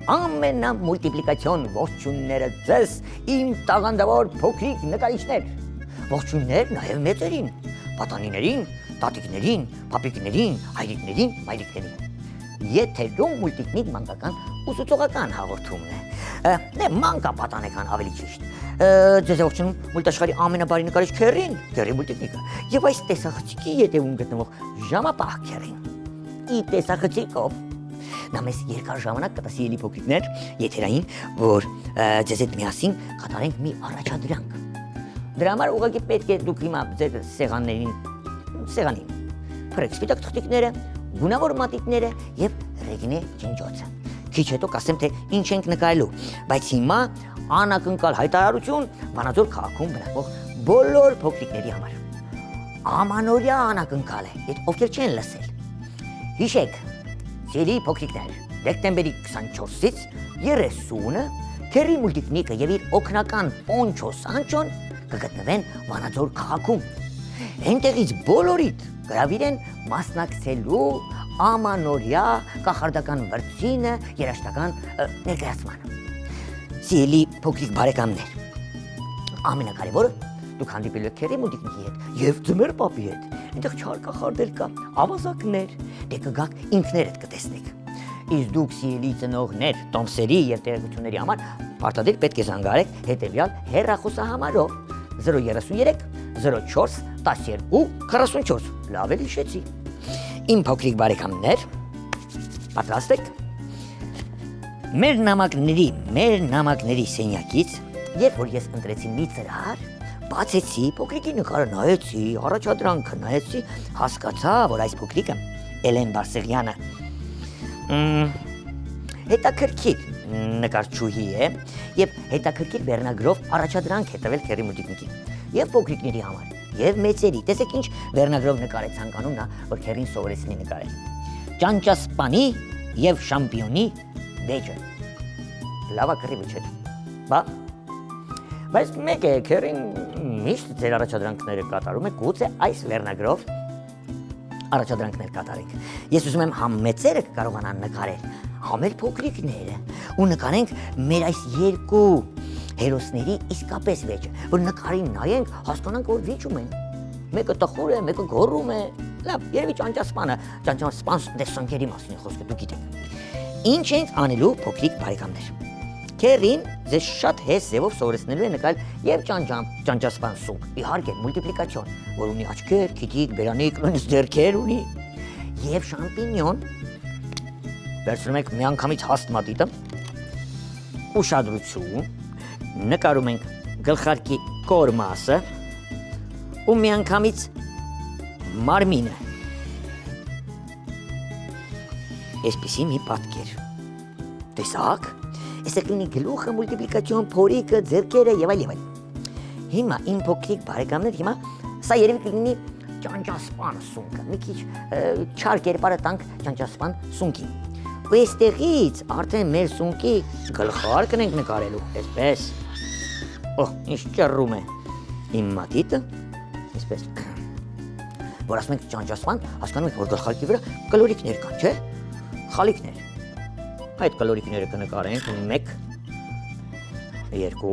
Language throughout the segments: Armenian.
ամենամուլտիպլիկացիոն ողջունները ձեզ իմ տաղանդավոր փոքրիկ նկարիչներ, ողջուններ նաև մեծերին, պատանիներին, տատիկներին, փափիկներին, հայրիկներին, մայրիկներին։ Եթերում մուլտիկնիկ մանկական ուսուցողական հաղորդումն է, մանկապատանեկան ավելի ճիշտ։ Ձեզ ողջունում մուլտաշխարհի ամենաբարի նկարիչ Քերին, Քերի մուլտիկնիկը, եւ այս տեսախցիկի ետևում գտնվող ժամապահ Քերին։ Ի տեսախցիկով նա մեզ երկար ժամանակ կտա սիրելի փոքրիկներ եթերային, որ ձեզ հետ միասին կատարենք մի առաջադրանք։ Դրա համար ուղղակի պետք է դուք հիմա ձեր սեղանին փրեք սպիտակ թղթիկները, գունավոր մատիտները եւ ռեգնե ջնջոցը։ Քիչ հետո կասեմ թե ինչ ենք նկարելու, բայց հիմա անակնկալ հայտարարություն Վանաձոր քաղաքում բնակվող բոլոր փոքրիկների համար։ Ամանորյա անակնկալ է, այդ ովքեր չեն լսել։ Հիշեք, սիրելի փոքրիկներ, դեկտեմբերի 24-ից 30-ը Քերի մուլտիկնիկը եւ իր օգնական Պոնչո Սանչոն կգտնվեն Վանաձոր քաղաքում։ Այնտեղից բոլորիդ գրավիր են մասնակցելու ամանորյա կախարդական վրձինը երաժշտական ներկայացմանը։ Սիրելի փոքրիկ բարեկամներ, ամենակարևորը դուք հանդիպելու եք Քերի մուլտիկնիկի հետ եւ ձմեռ պապի հետ։ Այնտեղ չար կախարդել կա, ավազակներ, դե կգաք ինքներդ կտեսնեք։ Իսկ դուք սիրելի ծնողներ, տոմսերի եւ տեղեկությունների համար պարտադիր պետք է զանգահարեք հետեւյալ հեռախոսահամարով 033 04 12 44։ Լավ էլ հիշեցի։ Իմ փոքրիկ բարեկամներ, պատրաստ եք։ Մեր նամակների սենյակից, երբ որ ես ընտրեցի մի ծրար, բացեցի, փոքրիկի նկարը նայեցի, առաջադրանքը նայեցի, հասկացա, որ այս փոքրիկը Էլեն Բարսեղյանը հետաքրքիր նկարչուհի է եւ հետաքրքիր վերնագրով առաջադրանք է տվել Քերի մուլտիկնիկին եւ փոքրիկների համար եւ մեծերի։ Տեսեք ինչ վերնագրով նկար է ցանկանում նա, որ Քերին սովորեցնի նկարել։ Ճանճասպանի եւ շամպիոնի վեճը։ Լավա կռիվը չէ։ Բայց մեկ է, Քերին միշտ ձեր առաջադրանքները կատարում է, գուցե այս վերնագրով առաջադրանքներ կատարենք։ Ես ուզում եմ համ մեծերը կարողանան նկարել, համ էլ փոքրիկները, ու նկարենք մեր այս երկու հերոսների իսկապես վեճը, որ նկարին նայենք, հասկանանք, որ վիճում են։ Մեկը տխուր է, մեկը գոռում է։ Լավ, երևի ճանճասպան դեսանքերի մասին է խոսքը, դուք գիտեք։ Ինչ ենք անելու փոքրիկ բարեկամներ։ Քերին ձեզ շատ հեշտ ձևով սովորեցնելու է նկարել եւ ճանճասպան սունկ, իհարկե մուլտիպլիկացիոն, որ ունի աչքեր, քիթիկ, բերանիկ, նույնիսկ ձեռքեր ունի, եւ շամպինյոն։ Վերցնում ենք միանգամից հաստ մատիտը, ուշադրություն, նկարում ենք գլխարկի կոր մասը ու միանգամից մարմինը։ Այսպիսի մի պատկեր։ Տեսակ, այսեք լինի գլուխը, մուլտիպլիկացիոն, փորիկը, ձեռքերը եւ այլ։ Հիմա իմ փոքրիկ բարեկամներ, հիմա սա երևի կլինի ճանճասպան սունկը, մի քիչ չար կերպարը տանք ճանճասպան սունկին։ Ու այստեղից արդեն մեր սունկի գլխարկն ենք նկարելու, այսպես։ Ինչ ճռռում է իմ մատիտը, այսպես։ Որ ասում ենք ճանճասպան, հասկանում եք, որ գլխարկի վրա կլորիկներ կան, չէ՞։ Խալիկներ։ Այդ կլորիկները կնկարենք 1, 2,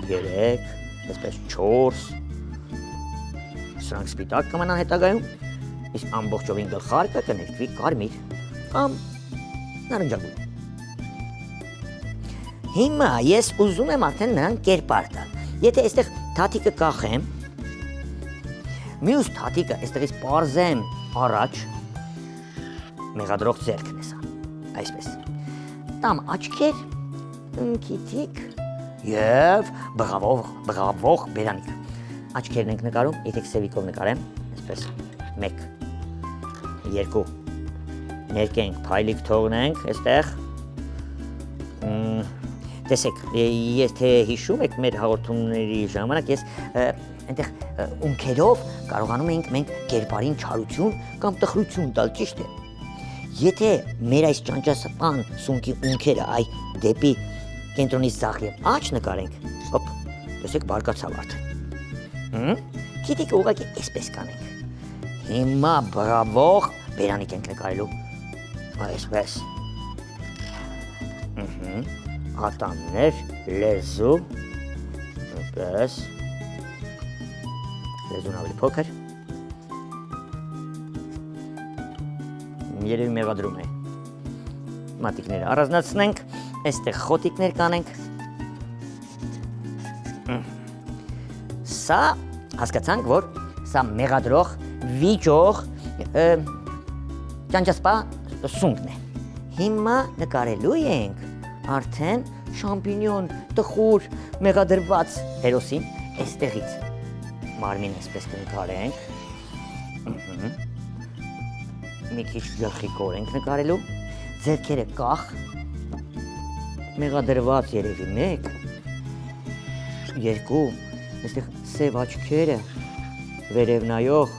3, այսպես 4։ Սրանք սպիտակ կմնան հետագայում, իսկ ամբողջովին գլխարկը կներկվի կարմիր կամ նարնջագույն։ Հիմա ես ուզում եմ արդեն նրան կերպար տալ։ Եթե այստեղ թաթիկը կախեմ, մյուս թաթիկը այստեղից պարզեմ առաջ, մեղադրող ձեռքն է սա, այսպես։ Տամ աչքեր, քիթիկ եւ բղավող բերանիկ։ Աչքերն ենք նկարում, եթե սևիկով նկարեմ, այսպես 1, 2, ներկենք, փայլիկ թողնենք այստեղ։ Տեսեք, եթե հիշում եք մեր հաղորդումների ժամանակ, ես այնտեղ ունքերով կարողանում ենք մենք կերպարին չարություն կամ տխրություն տալ, ճիշտ է։ Եթե մեր այս ճանճասպան սունկի ունքերը դեպի կենտրոնից ձախ եւ աջ նկարենք, հոպ, տեսեք բարգացավ արդեն։ Քիթիկը ուղղակի այսպես կանենք։ Հիմա բղավող բերանիկ ենք նկարելու, այսպես։ Ատամներ, լեզու, այնպես, լեզուն ավելի փոքր, երևի մեղադրում է, մատիկները առանձնացնենք, այստեղ խոտիկներ կանենք, սա հասկացանք, որ սա մեղադրող, վիճող, ճանճասպա սունկն է, հիմա նկարելու ենք արդեն շամպինյոն, տխուր, մեղադրված հերոսին այստեղից մարմին այսպես կնկարենք, մի քիչ գլխիկոր ենք նկարելու, ձեռքերը կախ, մեղադրված երևի 1, 2, այստեղ սև աչքերը, վերև նայող,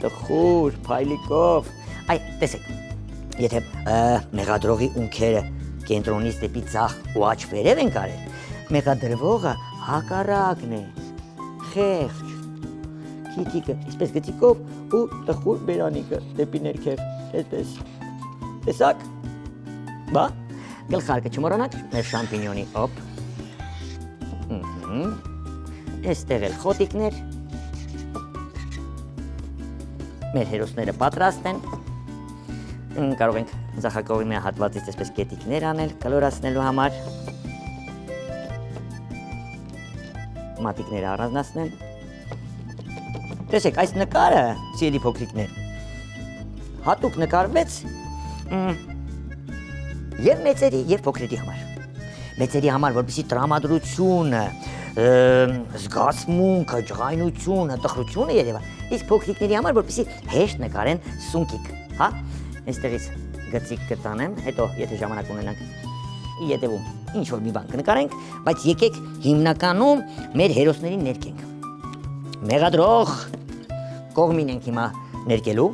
տխուր, փայլիկով, այ տեսեք, եթե մեղադրողի ունքերը կենտրոնից դեպի ձախ ու աջ վերև են կարել, մեղադրվողը հակառակն է, խեղճ, քիթիկը, այսպես գծիկով ու տխուր բերանիկը դեպի ներքև, այսպես, տեսակ, բա, գլխարկը չմոռանաք, մեր շամպինյոնի օպ, այստեղ էլ խոտիկներ, մեր հերոսները պատրաստ են, կարող ենք ձախակողմի հատվածից այսպես կետիկներ անել, կլորացնելու համար, մատիկները առանձնացնել, տեսեք, այս նկարը, սիրելի փոքրիկներ, հատուկ նկարվեց և մեծերի, և փոքրերի համար, մեծերի համար, որպեսզի տրամադրությունը, զգացմունքը, ջղայնությունը, տխրությունը երևա, իսկ փոքրիկների համար, որպեսզի հեշտ նկարեն սունկիկ, հա, այստեղից գծիկ կտանեմ, հետո եթե ժամանակ ունենանք ետևում ինչ-որ մի բան կնկարենք, բայց եկեք հիմնականում մեր հերոսներին ներկենք, մեղադրող կողմին ենք հիմա ներկելու,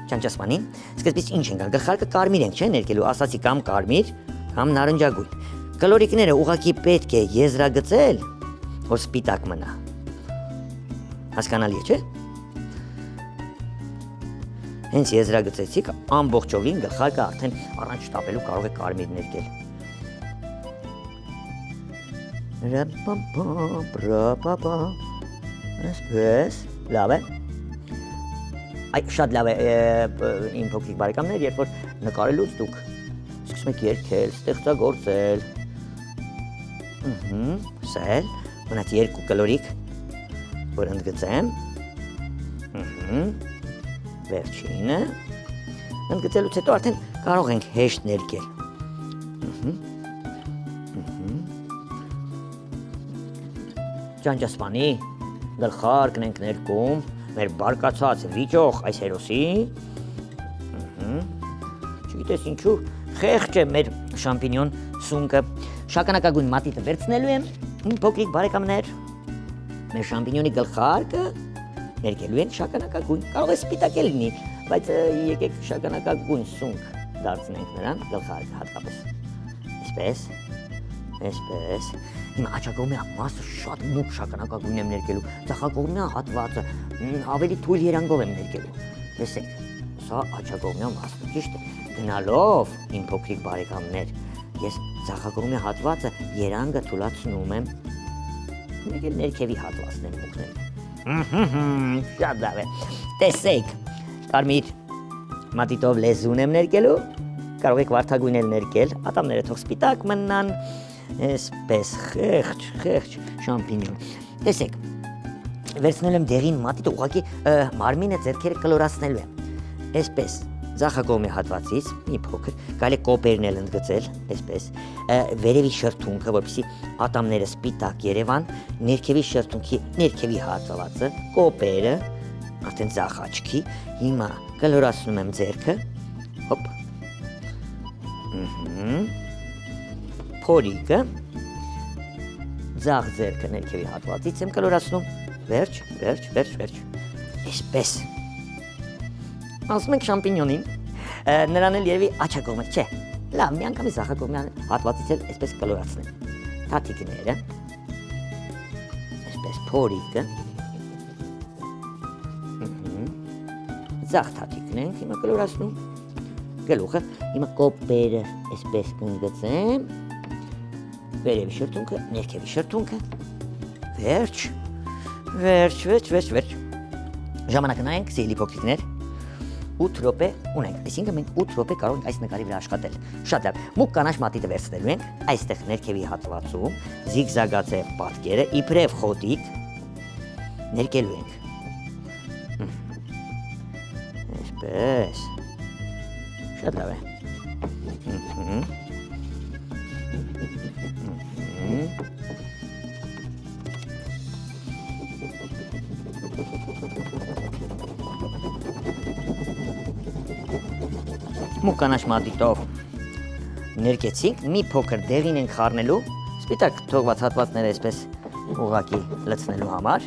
ճանճասպանին, սկզբից ինչ ենք, գլխարկը կարմիր ենք, չէ, ներկելու, ասացի կամ կարմիր, կամ նարնջագույն, կլորիկները ուղղակի պետք է եզրագծել, որ սպիտակ մնա, հասկանալի է, չէ, հենց եզրագծեցիք, ամբողջովին գլխարկը արդեն առանց շտապելու կարող է կարմիր ներկել, այսպես, լավ է, շատ լավ է իմ փոքրիկ բարեկամներ, երբ որ նկարելուց դուք սկսում եք երգել, ստեղծագործել, սել, մնաց 2 կլորիկ, որ ընդգծեմ, վերջինը, ընդգծելուց հետո արդեն կարող ենք հեշտ ներկել, ճանճասպանի, գլխարկն ենք ներկում, մեր բարկացած վիճող այս հերոսի, չգիտես ինչու, խեղճ է մեր շամպինյոն սունկը, շագանակագույն մատիտը վերցնելու եմ, փոքրիկ բարեկամներ, մեր շամպինյոնի գլխարկը ներկելու ենք շագանակագույն, կարող է սպիտակ է լինի, բայց եկեք շագանակագույն սունկ դարձնենք նրան գլխարկը հատկապես, այսպես, հիմա աչակողմյա մասը շատ մուգ շագանակագույն եմ ներկելու, ձախակողմյա հատվածը ավելի թույլ երանգով եմ ներկելու, տեսեք, սա աչակողմյա մասը, ճիշտ է, գնալով իմ փոքրիկ բարեկամներ, ես ձախակողմյա հատվածը երանգը թուլացնում եմ, մեկ էլ ներքևի հատվածն եմ մուգնել, շատ լավ է, տեսեք, կարմիր մատիտով լեզուն եմ ներկելու, կարող եք վարդագույն էլ ներկել, ատամները թող սպիտակ մնան, այսպես խեղճ շամպինյոն, տեսեք, վերցնել եմ դեղին մատիտը, ուղղակի մարմինը ձեռքերը կլորացնելու եմ, այսպես, ձախակողմի հատվածից, մի փոքր, կարելի է կոպերն էլ ընդգծել, այսպես, վերևի շրթունքը, որպեսզի ատամները սպիտակ երևան, ներքևի շրթունքի ներքևի հատվածը, կոպերը, արդեն ձախ աչքի, հիմա կլորացնում եմ ձեռքը, հոպ, փորիկը, ձախ ձեռքը ներքևի հատվածից եմ կլորացնում, վերջ, այսպես, ասում ենք շամպինյոնին, նրան էլ երևի աչակողմը, չէ, լավ, մի անգամի ձախակողմի հատվածից էլ այսպես կլորացնեմ, թաթիկները, այսպես փորիկը, ձախ թաթիկն ենք հիմա կլորացնում, գլուխը, հիմա կոպերը այսպես կընդգծեմ, վերևի շրթունքը, ներքևի շրթունքը, վերջ, ժամանակը նայենք, սիրելի փոքրիկներ, 8 րոպե ունենք, այսինքն մենք 8 րոպե կարող ենք այս նկարի վրա աշխատել, շատ լավ, մուգ կանաչ մատիտը վերցնելու ենք, այստեղ ներքևի հատվածում, զիգզագացեղ պատկերը, իբրև խոտիկ, ներկելու ենք, այսպես, շատ լավ է, մուգ կանաչ մատիտով ներկեցինք, մի փոքր դեղին ենք խառնելու, սպիտակ թողված հատվածները այսպես ուղղակի լցնելու համար։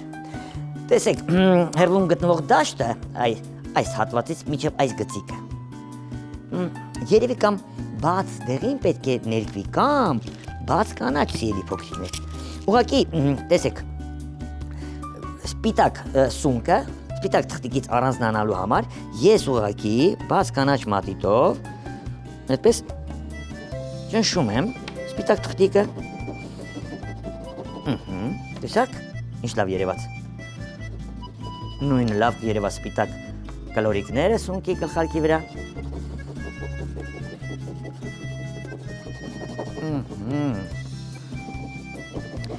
Տեսեք, հեռվում գտնվող դաշտը այս հատվածից մինչև այս գծիկը։ Երևի կամ բաց դեղին պետք է ներկվի, կամ բաց կանաչ, սիրելի փոքրիկներ։ Ուղղակի, տեսեք, սպիտակ սունկը, սպիտակ թղթիկից առանձնանալու համար ես ուղղակի բաց կանաչ մատիտով այդպես ճնշում եմ սպիտակ թղթիկը, տեսակ, ինչ լավ երևաց, նույն լավ երևաց սպիտակ կլորիկները սունկի գլխարկի վրա,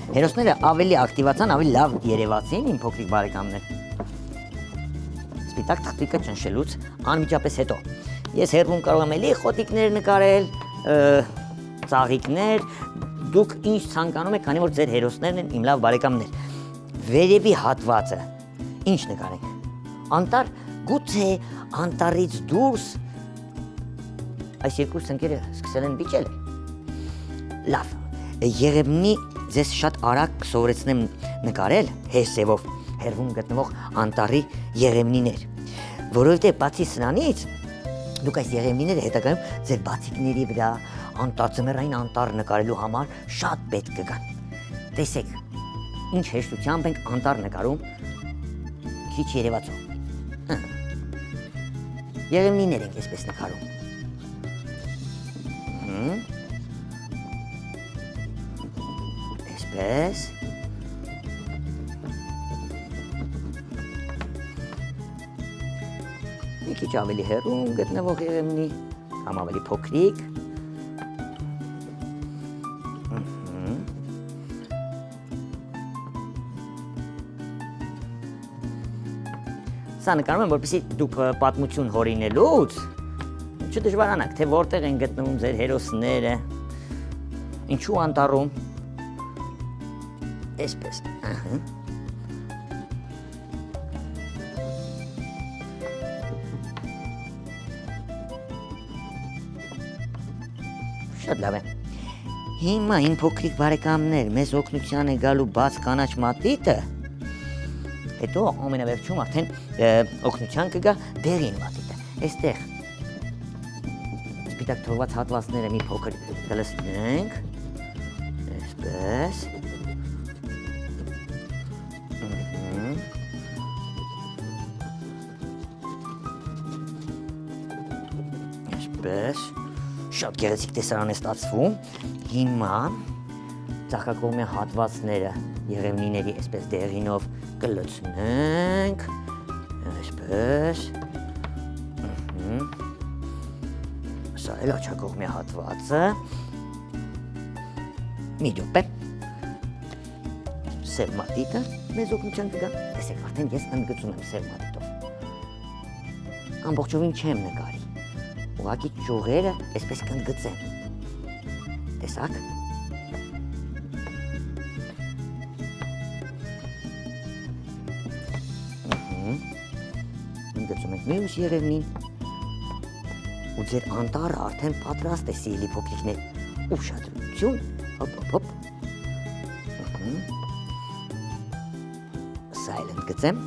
հերոսները ավելի ակտիվացան, ավելի լավ երևացին, իմ փոքրիկ բարեկամներ։ Սպիտակ թղթիկը ճնշելուց անմիջապես հետո ես հեռվում կարող եմ էլի խոտիկներ նկարել, ծաղիկներ, դուք ինչ ցանկանում եք, քանի որ ձեր հերոսներն են իմ լավ բարեկամներ։ Վերևի հատվածը ինչ նկարենք։ Անտառ, գուցե անտառից դուրս այս երկու սնկերը սկսել են վիճել։ Լավ, եղևնի ձեզ շատ արագ կսովորեցնեմ նկարել հեսևով հեռվում գտնվող անտառի եղևնիներ, որովհետև բացի սրանից դուք այս եղևնիները հետագայում ձեր բացիկների վրա ձմեռային անտառ նկարելու համար շատ պետք կգան։ Տեսեք, ինչ հեշտությամբ ենք անտառ նկարում, քիչ երևացող։ Եղևնիներ ենք այսպես նկարում։ Այսպես։ Մի քիչ ավելի հեռուն գտնվող եղևնի, կամ ավելի փոքրիկ։ Սա նկարում եմ, որպեսզի դուք պատմություն հորինելուց չդժվարանաք, թե որտեղ են գտնվում ձեր հերոսները, ինչու անտառում, այսպես, Շատ լավ է։ Հիմա իմ փոքրիկ բարեկամներ, մեզ օգնության է գալու բաց կանաչ մատիտը, հետո ամենավերջում արդեն օգնության կգա դեղին մատիտը։ Այստեղ սպիտակ թողված հատվածները մի փոքր կլցնենք, այսպես, այսպես, շատ գեղեցիկ տեսարան է ստացվում, հիմա ծաղկակողմյա հատվածները եղևնիների այսպես դեղինով կլցնենք, այսպես, սա էլ աչակողմյա հատվածը, մի րոպե, սև մատիտը մեզ օգնության կգա, տեսեք արդեն ես ընդգծում եմ սև մատիտով, ամբողջովին չեմ նկարի, ուղղակի ճյուղերը այսպես կընդգծեմ, տեսակ, ընդգծում ենք մյուս եղևնին ու ձեր անտառը արդեն պատրաստ է, սիրելի փոքրիկներ, ուշադրություն, հոպ, սա էլ ընդգծեմ,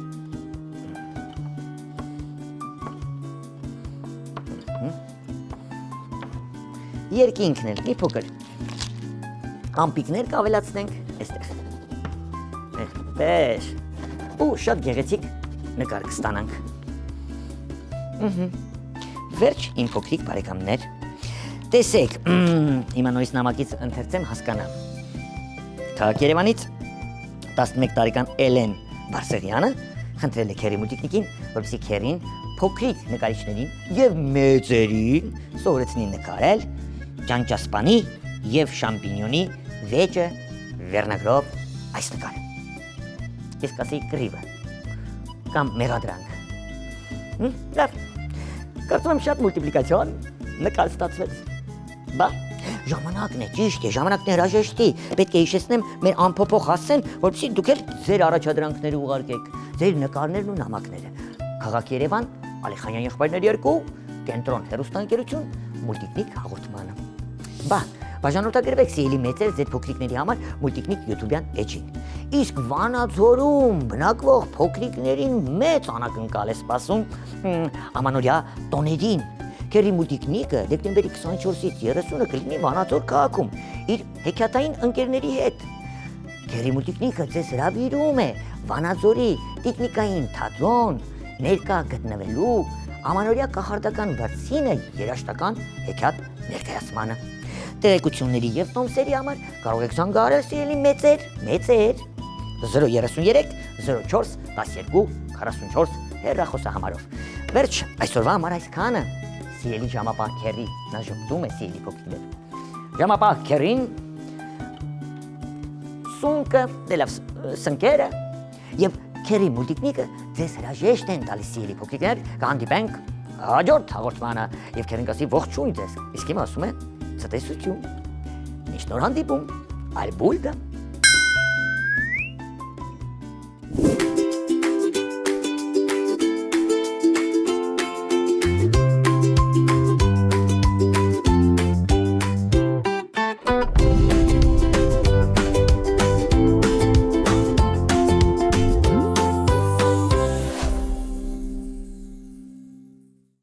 երկինքն էլ մի փոքր ամպիկներ կավելացնենք այստեղ, այդպես, ու շատ գեղեցիկ նկար կստանանք, վերջ իմ փոքրիկ բարեկամներ։ Տեսեք, հիմա նույնիսկ նամակից ընթերցեմ հասկանամ։ Քաղաք Երևանից 11 տարեկան Էլեն Բարսեղյանը խնդրել է Քերի մուտիկնիկին, որպեսզի Քերին փոքրիկ նկարիչներին եւ մեծերին սովորեցնի նկարել ճանճասպանի եւ շամպինյոնի վեճը վերնագրով այս նկարը։ Իսկ ասի կռիվը կամ մեղադրանք։ Լավ։ Կարծում եմ շատ մուլտիպլիկացիոն նկար ստացվեց։ Բա ժամանակն է, ճիշտ է, ժամանակն է հրաժեշտի։ Պետք է հիշեցնեմ մեր անփոփոխ հասցեն, որպեսզի դուք էլ ձեր առաջադրանքները ուղարկեք, ձեր նկարներն ու նամակները։ Քաղաք Երևան, Ալիխանյան եղբայրներ 2, Կենտրոն հեռուստաընկերություն, Մուլտիկնիկ հաղորդմանը։ Բա բաժանորդագրվեք Սիելի մեծեր ձեր փոքրիկների համար Մուլտիկնիկ YouTube-յան էջին։ Իսկ Վանաձորում բնակվող փոքրիկներին մեծ անակնկալ է սպասում ամանորյա տոներին։ Քերի մուլտիկնիկը դեկտեմբերի 24-ից 30-ը կլինի Վանաձոր քաղաքում իր հեքիաթային ընկերների հետ։ Քերի մուլտիկնիկը ձեզ հրավիրում է Վանաձորի տիկնիկային թատրոն ներկա գտնվելու ամանորյա կախարդական վարձինը երաժշտական հեքիաթ ներկայացմանը։ Տեղեկությունների եւ տոմսերի համար կարող եք զանգահարել Սիրելի մեծեր 033 04 12 44 հեռախոսահամարով։ Վերջ, այսօրվա համար այսքանը։ Սիրելի ժամապահ Քերի, նա ժպտում է Սիրելի փոքրիկներ։ Ժամապահ Քերին սունկը, դելավ սնկերը եւ Քերի մուլտիկնիկը ձեզ հրաժեշտ են տալիս Սիրելի փոքրիկներ, կհանդիպենք հաջորդ հաղորդմանը եւ Քերին կասի ողջույն ձեզ։ Իսկ հիմա ասում է ցտեսություն։ Միշտ նոր հանդիպում, այլ բուլդա։